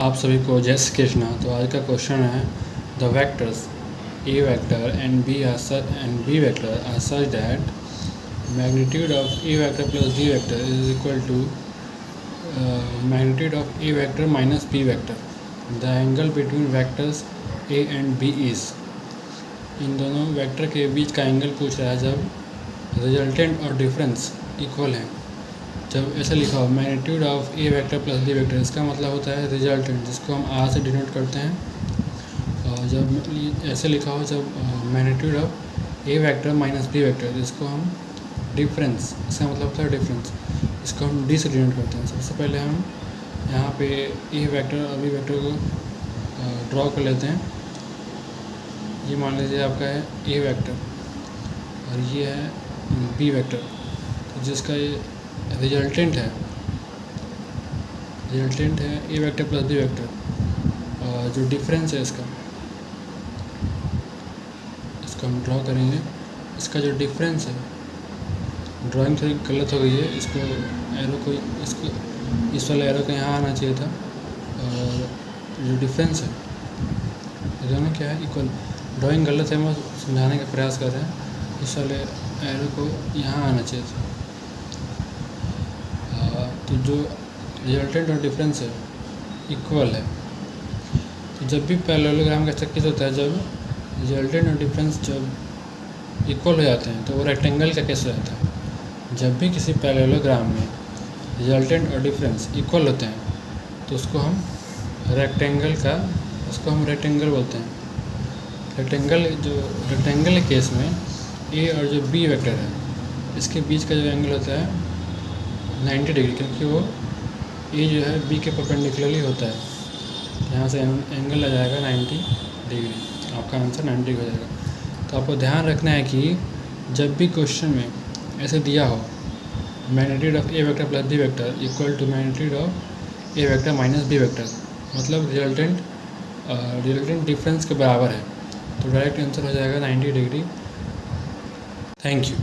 आप सभी को जय श्री कृष्णा। तो आज का क्वेश्चन है the vectors a vector and b vector are such that magnitude of a vector plus b vector is equal to magnitude of a vector minus b vector. The angle between vectors a and b is. इन दोनों vector के बीच का angle पूछ रहा है जब resultant और difference equal है। जब ऐसे लिखा हो magnitude of a vector plus b vector, इसका मतलब होता है रिजल्टेंट, जिसको हम आर से डिनोट करते हैं। और जब ऐसे लिखा हो जब magnitude of a vector minus b vector, इसको हम डिफरेंस, इसका मतलब होता है डिफरेंस, इसको हम डी से डिनोट करते हैं। सबसे पहले हम यहाँ पे ए वेक्टर और बी वेक्टर को ड्रॉ कर लेते हैं। ये मान लीजिए आपका है ए वेक्टर और ये है बी वेक्टर, तो जिसका ये रिजल्टेंट है ए वेक्टर प्लस बी वेक्टर। और जो डिफरेंस है इसको हम ड्रॉ करेंगे। इसका जो डिफरेंस है, ड्राइंग थोड़ी गलत हो गई है, इसको एरो को इस वाले एरो को यहाँ आना चाहिए था। और जो डिफरेंस है ये दोनों क्या है, इक्वल। ड्राइंग गलत है, मैं समझाने का प्रयास कर रहे हैं। इस वाले एरो को यहाँ आना चाहिए था। तो जो रिजल्टेंट और डिफरेंस है इक्वल है। तो जब भी पैरेललोग्राम का केस होता है, जब रिजल्टेंट और डिफरेंस जब इक्वल हो जाते हैं तो वो रेक्टेंगल का केस हो जाता है। जब भी किसी पैरेललोग्राम में रिजल्टेंट और डिफरेंस इक्वल होते हैं तो उसको हम रेक्टेंगल बोलते हैं। रेक्टेंगल के केस में ए और जो बी वेक्टर है, इसके बीच का जो एंगल होता है 90 डिग्री, क्योंकि वो ए जो है बी के परपेंडिकुलरली होता है। यहाँ से एंगल आ जाएगा 90 डिग्री। आपका आंसर 90 डिग्री हो जाएगा। तो आपको ध्यान रखना है कि जब भी क्वेश्चन में ऐसे दिया हो magnitude of a vector plus b vector equal to magnitude of a vector minus b vector, मतलब रिजल्टेंट डिफरेंस के बराबर है, तो डायरेक्ट आंसर हो जाएगा 90 डिग्री। Thank you.